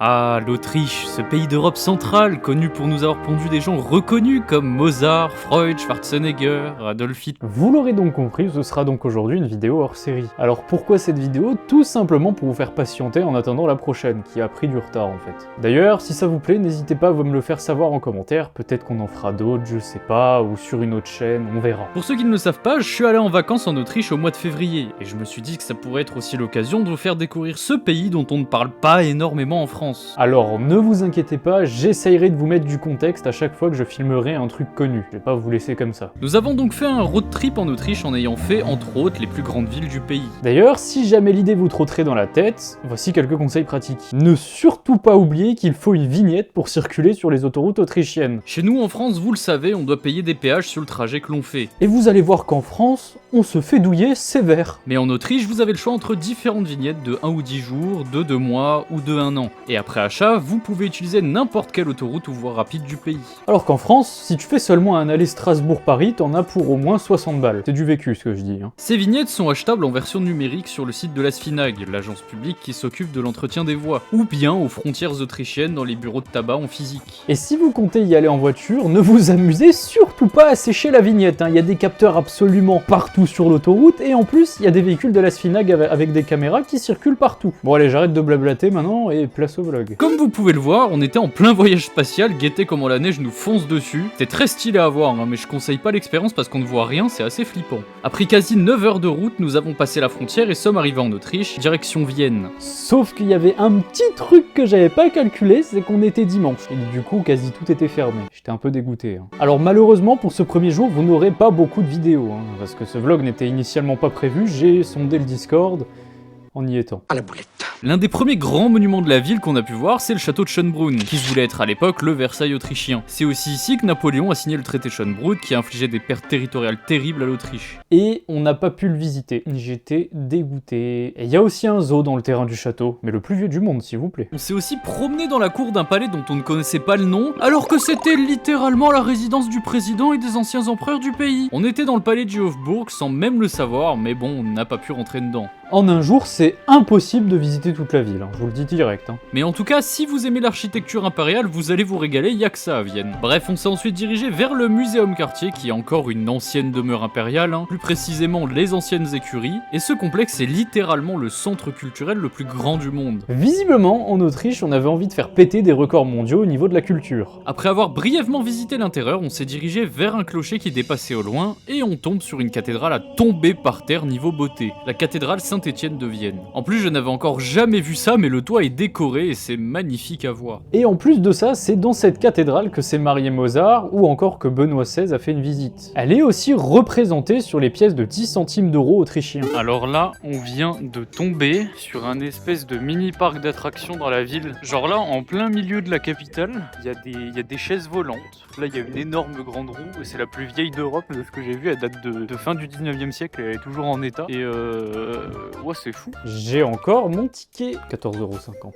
Ah, l'Autriche, ce pays d'Europe centrale, connu pour nous avoir pondu des gens reconnus comme Mozart, Freud, Schwarzenegger, Adolf Hitler. Vous l'aurez donc compris, ce sera donc aujourd'hui une vidéo hors série. Alors pourquoi cette vidéo? Tout simplement pour vous faire patienter en attendant la prochaine, qui a pris du retard en fait. D'ailleurs, si ça vous plaît, n'hésitez pas à me le faire savoir en commentaire, peut-être qu'on en fera d'autres, je sais pas, ou sur une autre chaîne, on verra. Pour ceux qui ne le savent pas, je suis allé en vacances en Autriche au mois de février, et je me suis dit que ça pourrait être aussi l'occasion de vous faire découvrir ce pays dont on ne parle pas énormément en France. Alors ne vous inquiétez pas, j'essayerai de vous mettre du contexte à chaque fois que je filmerai un truc connu, je vais pas vous laisser comme ça. Nous avons donc fait un road trip en Autriche en ayant fait, entre autres, les plus grandes villes du pays. D'ailleurs, si jamais l'idée vous trotterait dans la tête, voici quelques conseils pratiques. Ne surtout pas oublier qu'il faut une vignette pour circuler sur les autoroutes autrichiennes. Chez nous en France, vous le savez, on doit payer des péages sur le trajet que l'on fait. Et vous allez voir qu'en France, on se fait douiller sévère. Mais en Autriche, vous avez le choix entre différentes vignettes de 1 ou 10 jours, de 2 mois ou de 1 an. Et après achat, vous pouvez utiliser n'importe quelle autoroute ou voie rapide du pays. Alors qu'en France, si tu fais seulement un aller Strasbourg-Paris, t'en as pour au moins 60 balles. C'est du vécu ce que je dis. Ces vignettes sont achetables en version numérique sur le site de la SFINAG, l'agence publique qui s'occupe de l'entretien des voies, ou bien aux frontières autrichiennes dans les bureaux de tabac en physique. Et si vous comptez y aller en voiture, ne vous amusez surtout pas à sécher la vignette. Il y a des capteurs absolument partout sur l'autoroute, et en plus, il y a des véhicules de la SFINAG avec des caméras qui circulent partout. Bon allez, j'arrête de blablater maintenant et place au vlog. Comme vous pouvez le voir, on était en plein voyage spatial, guettez comment la neige nous fonce dessus. C'était très stylé à voir, mais je conseille pas l'expérience parce qu'on ne voit rien, c'est assez flippant. Après quasi 9 heures de route, nous avons passé la frontière et sommes arrivés en Autriche, direction Vienne. Sauf qu'il y avait un petit truc que j'avais pas calculé, c'est qu'on était dimanche. Et du coup, quasi tout était fermé. J'étais un peu dégoûté. Alors malheureusement, pour ce premier jour, vous n'aurez pas beaucoup de vidéos, parce que ce vlog n'était initialement pas prévu, j'ai sondé le Discord en y étant. À la boulette. L'un des premiers grands monuments de la ville qu'on a pu voir, c'est le château de Schönbrunn, qui se voulait être à l'époque le Versailles autrichien. C'est aussi ici que Napoléon a signé le traité de Schönbrunn qui infligeait des pertes territoriales terribles à l'Autriche. Et on n'a pas pu le visiter. J'étais dégoûté. Et il y a aussi un zoo dans le terrain du château, mais le plus vieux du monde, s'il vous plaît. On s'est aussi promené dans la cour d'un palais dont on ne connaissait pas le nom, alors que c'était littéralement la résidence du président et des anciens empereurs du pays. On était dans le palais de Hofburg sans même le savoir, mais bon, on n'a pas pu rentrer dedans. En un jour, c'est impossible de visiter toute la ville, je vous le dis direct. Mais en tout cas, si vous aimez l'architecture impériale, vous allez vous régaler, y a que ça à Vienne. Bref, on s'est ensuite dirigé vers le Muséum Quartier, qui est encore une ancienne demeure impériale, plus précisément les anciennes écuries, et ce complexe est littéralement le centre culturel le plus grand du monde. Visiblement, en Autriche, on avait envie de faire péter des records mondiaux au niveau de la culture. Après avoir brièvement visité l'intérieur, on s'est dirigé vers un clocher qui dépassait au loin, et on tombe sur une cathédrale à tomber par terre niveau beauté, la cathédrale Saint-Étienne de Vienne. En plus, je n'avais encore jamais vu ça, mais le toit est décoré et c'est magnifique à voir. Et en plus de ça, c'est dans cette cathédrale que s'est marié Mozart, ou encore que Benoît XVI a fait une visite. Elle est aussi représentée sur les pièces de 10 centimes d'euros autrichiens. Alors là, on vient de tomber sur un espèce de mini parc d'attractions dans la ville. Genre là, en plein milieu de la capitale, il y a des chaises volantes. Là, il y a une énorme grande roue, et c'est la plus vieille d'Europe de ce que j'ai vu. Elle date de fin du 19e siècle, elle est toujours en état. Et ouais, c'est fou. J'ai encore mon ticket, 14,50 €.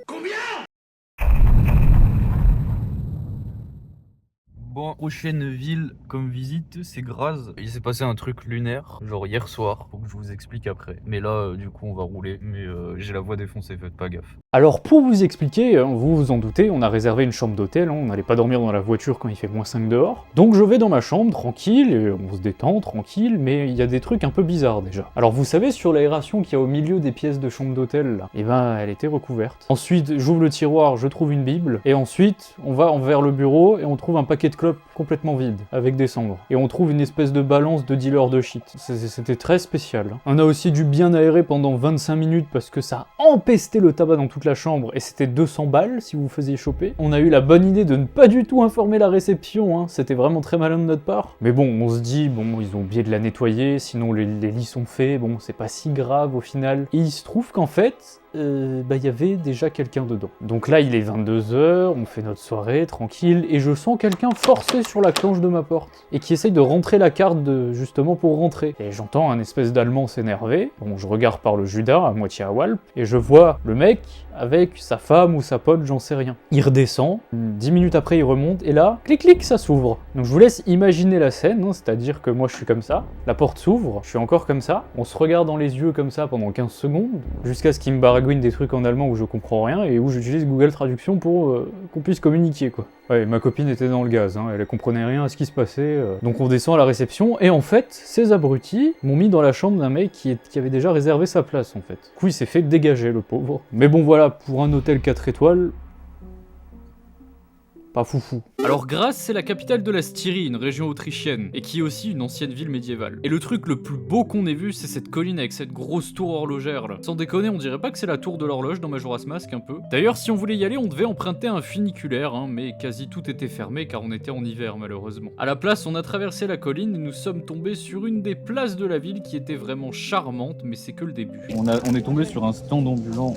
Bon, prochaine ville comme visite, c'est Graz. Il s'est passé un truc lunaire, genre hier soir, faut que je vous explique après. Mais là, du coup, on va rouler, mais j'ai la voix défoncée, faites pas gaffe. Alors pour vous expliquer, vous vous en doutez, on a réservé une chambre d'hôtel, on n'allait pas dormir dans la voiture quand il fait -5 dehors. Donc je vais dans ma chambre, tranquille, et on se détend, tranquille, mais il y a des trucs un peu bizarres déjà. Alors vous savez, sur l'aération qu'il y a au milieu des pièces de chambre d'hôtel, là, et ben elle était recouverte. Ensuite, j'ouvre le tiroir, je trouve une bible, et ensuite, on va vers le bureau, et on trouve un paquet de clopes complètement vide, avec des cendres. Et on trouve une espèce de balance de dealer de shit. C'était très spécial. On a aussi dû bien aérer pendant 25 minutes parce que ça a empesté le tabac dans toute la chambre et c'était 200 balles si vous vous faisiez choper. On a eu la bonne idée de ne pas du tout informer la réception, c'était vraiment très malin de notre part. Mais bon, on se dit, bon, ils ont oublié de la nettoyer, sinon les lits sont faits, bon, c'est pas si grave au final. Et il se trouve qu'en fait, il y avait déjà quelqu'un dedans. Donc là, il est 22 h, on fait notre soirée, tranquille, et je sens quelqu'un forcer sur la clenche de ma porte, et qui essaye de rentrer la carte justement pour rentrer. Et j'entends un espèce d'allemand s'énerver, bon, je regarde par le Judas, à moitié à Walp, et je vois le mec avec sa femme ou sa pote, j'en sais rien. Il redescend, 10 minutes après il remonte, et là, clic clic, ça s'ouvre. Donc je vous laisse imaginer la scène, c'est-à-dire que moi je suis comme ça, la porte s'ouvre, je suis encore comme ça, on se regarde dans les yeux comme ça pendant 15 secondes, jusqu'à ce qu'il me barre magouine des trucs en allemand où je comprends rien et où j'utilise Google Traduction pour qu'on puisse communiquer, quoi. Ouais, ma copine était dans le gaz, hein, elle comprenait rien à ce qui se passait. Donc on descend à la réception, et en fait, ces abrutis m'ont mis dans la chambre d'un mec qui avait déjà réservé sa place, en fait. Du coup, il s'est fait dégager, le pauvre. Mais bon, voilà, pour un hôtel 4 étoiles... pas foufou. Alors Graz, c'est la capitale de la Styrie, une région autrichienne, et qui est aussi une ancienne ville médiévale. Et le truc le plus beau qu'on ait vu, c'est cette colline avec cette grosse tour horlogère là. Sans déconner, on dirait pas que c'est la tour de l'horloge dans Majora's Mask un peu. D'ailleurs, si on voulait y aller, on devait emprunter un funiculaire, hein, mais quasi tout était fermé car on était en hiver malheureusement. À la place, on a traversé la colline et nous sommes tombés sur une des places de la ville qui était vraiment charmante, mais c'est que le début. On est tombé sur un stand ambulant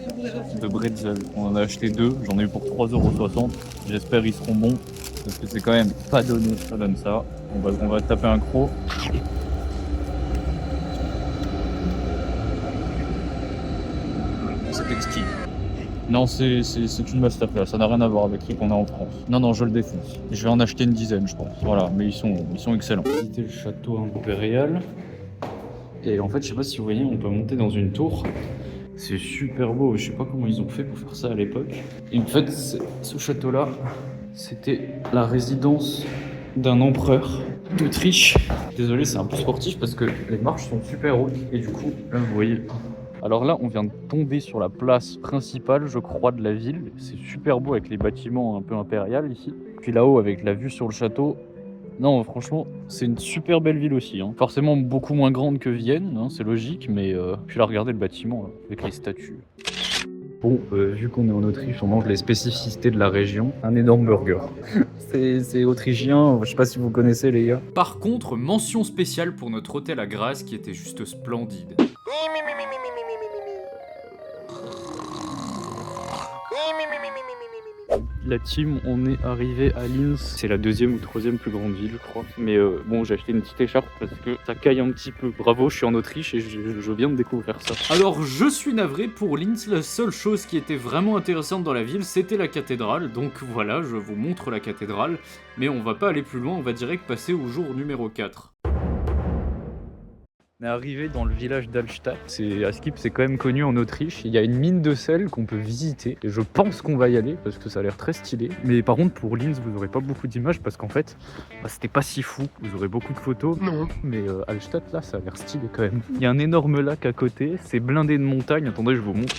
de bretzel. On en a acheté 2, j'en ai eu pour 3,60 €. J'espère ils seront bons, parce que c'est quand même pas donné, ça donne ça. On va taper un croc. C'est exquis. Non, c'est une masterclass, ça n'a rien à voir avec ce qu'on a en France. Non, je le défonce. Je vais en acheter une dizaine, je pense. Voilà, mais ils sont excellents. Visiter le château impérial. Et en fait, je sais pas si vous voyez, on peut monter dans une tour. C'est super beau, je sais pas comment ils ont fait pour faire ça à l'époque. Et en fait, ce château-là, c'était la résidence d'un empereur d'Autriche. Désolé, c'est un peu sportif parce que les marches sont super hautes. Et du coup, là, vous voyez. Alors là, on vient de tomber sur la place principale, je crois, de la ville. C'est super beau avec les bâtiments un peu impériaux ici. Puis là-haut, avec la vue sur le château. Non, franchement, c'est une super belle ville aussi. Hein. Forcément beaucoup moins grande que Vienne, hein, c'est logique, mais puis là, regardez le bâtiment là, avec les statues. Bon, vu qu'on est en Autriche, on mange les spécificités de la région. Un énorme burger. c'est autrichien, je sais pas si vous connaissez les gars. Par contre, mention spéciale pour notre hôtel à Graz qui était juste splendide. La team, on est arrivé à Linz. C'est la 2e ou 3e plus grande ville, je crois. Mais bon, j'ai acheté une petite écharpe parce que ça caille un petit peu. Bravo, je suis en Autriche et je viens de découvrir ça. Alors, je suis navré pour Linz. La seule chose qui était vraiment intéressante dans la ville, c'était la cathédrale. Donc voilà, je vous montre la cathédrale. Mais on va pas aller plus loin, on va direct passer au jour numéro 4. On est arrivé dans le village d'Allstatt. Askip, c'est quand même connu en Autriche. Il y a une mine de sel qu'on peut visiter. Et je pense qu'on va y aller parce que ça a l'air très stylé. Mais par contre, pour Linz, vous n'aurez pas beaucoup d'images parce qu'en fait, c'était pas si fou. Vous aurez beaucoup de photos. Non. Mais Allstatt, là, ça a l'air stylé quand même. Il y a un énorme lac à côté. C'est blindé de montagnes. Attendez, je vous montre.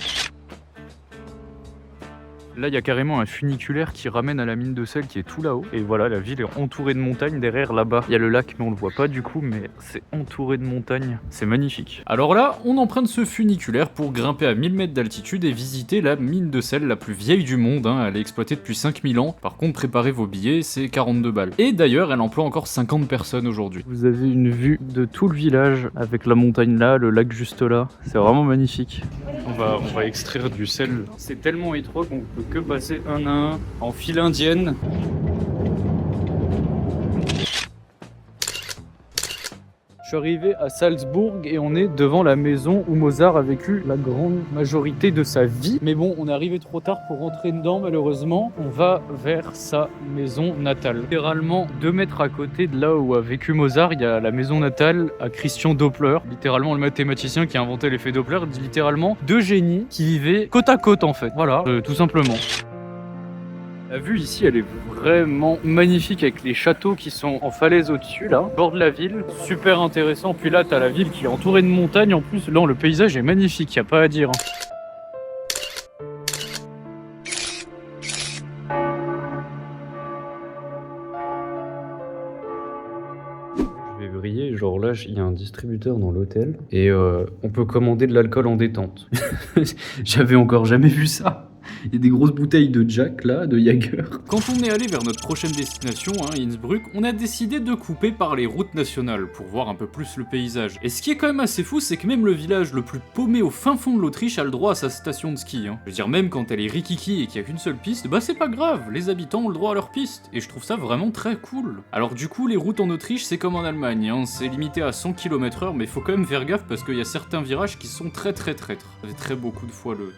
Là, il y a carrément un funiculaire qui ramène à la mine de sel qui est tout là-haut. Et voilà, la ville est entourée de montagnes. Derrière, là-bas, il y a le lac, mais on le voit pas du coup. Mais c'est entouré de montagnes. C'est magnifique. Alors là, on emprunte ce funiculaire pour grimper à 1000 mètres d'altitude et visiter la mine de sel la plus vieille du monde. Hein. Elle est exploitée depuis 5000 ans. Par contre, préparez vos billets, c'est 42 balles. Et d'ailleurs, elle emploie encore 50 personnes aujourd'hui. Vous avez une vue de tout le village avec la montagne là, le lac juste là. C'est vraiment magnifique. On va extraire du sel. C'est tellement étroit qu'on peut que passer un à un en file indienne. Je suis arrivé à Salzbourg et on est devant la maison où Mozart a vécu la grande majorité de sa vie. Mais bon, on est arrivé trop tard pour rentrer dedans malheureusement. On va vers sa maison natale. Littéralement 2 mètres à côté de là où a vécu Mozart, il y a la maison natale à Christian Doppler. Littéralement le mathématicien qui a inventé l'effet Doppler, dit littéralement 2 génies qui vivaient côte à côte en fait. Voilà, tout simplement. La vue ici, elle est vraiment magnifique avec les châteaux qui sont en falaise au-dessus, là, au bord de la ville. Super intéressant. Puis là, t'as la ville qui est entourée de montagnes. En plus, là, le paysage est magnifique, y a pas à dire. Je vais vriller, genre là, il y a un distributeur dans l'hôtel et on peut commander de l'alcool en détente. J'avais encore jamais vu ça. Il y a des grosses bouteilles de Jack là, de Jaeger. Quand on est allé vers notre prochaine destination, hein, Innsbruck, on a décidé de couper par les routes nationales pour voir un peu plus le paysage. Et ce qui est quand même assez fou, c'est que même le village le plus paumé au fin fond de l'Autriche a le droit à sa station de ski. Hein. Je veux dire, même quand elle est rikiki et qu'il n'y a qu'une seule piste, bah c'est pas grave, les habitants ont le droit à leur piste. Et je trouve ça vraiment très cool. Alors du coup, les routes en Autriche, c'est comme en Allemagne, hein, c'est limité à 100 km/h, mais faut quand même faire gaffe parce qu'il y a certains virages qui sont très traîtres. Ça fait très beaucoup de fois le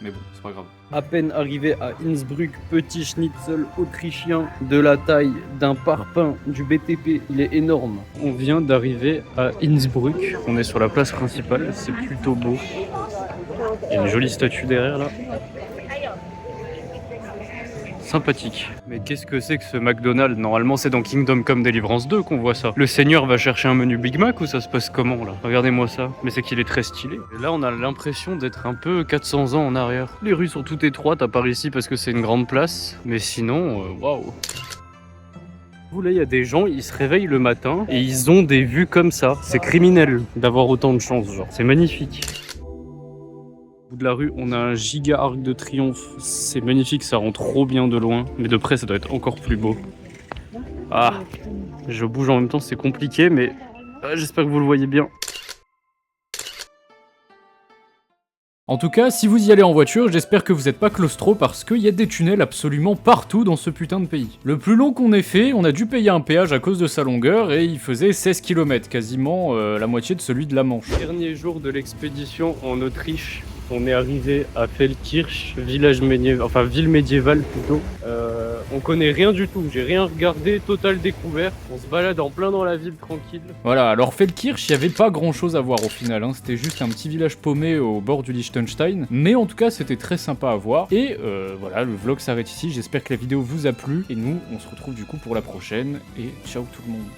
mais bon, c'est pas grave. À peine arrivé à Innsbruck, petit schnitzel autrichien de la taille d'un parpaing du BTP, il est énorme. On vient d'arriver à Innsbruck, on est sur la place principale, c'est plutôt beau. Il y a une jolie statue derrière là. Sympathique. Mais qu'est-ce que c'est que ce McDonald's? Normalement c'est dans Kingdom Come Deliverance 2 qu'on voit ça. Le seigneur va chercher un menu Big Mac ou ça se passe comment là? Regardez-moi ça. Mais c'est qu'il est très stylé. Et là on a l'impression d'être un peu 400 ans en arrière. Les rues sont toutes étroites à part ici parce que c'est une grande place. Mais sinon, waouh. Vous là il y a des gens, ils se réveillent le matin et ils ont des vues comme ça. C'est criminel d'avoir autant de chance genre. C'est magnifique. Au bout de la rue, on a un giga arc de triomphe. C'est magnifique, ça rend trop bien de loin. Mais de près, ça doit être encore plus beau. Ah, je bouge en même temps, c'est compliqué, mais j'espère que vous le voyez bien. En tout cas, si vous y allez en voiture, j'espère que vous n'êtes pas claustro parce qu'il y a des tunnels absolument partout dans ce putain de pays. Le plus long qu'on ait fait, on a dû payer un péage à cause de sa longueur et il faisait 16 km, quasiment la moitié de celui de la Manche. Dernier jour de l'expédition en Autriche. On est arrivé à Feldkirch, ville médiévale plutôt. On connaît rien du tout, j'ai rien regardé, totale découverte. On se balade en plein dans la ville tranquille. Voilà, alors Feldkirch, il n'y avait pas grand chose à voir au final, hein. C'était juste un petit village paumé au bord du Liechtenstein, mais en tout cas c'était très sympa à voir. Et voilà, le vlog s'arrête ici, j'espère que la vidéo vous a plu, et nous on se retrouve du coup pour la prochaine, et ciao tout le monde.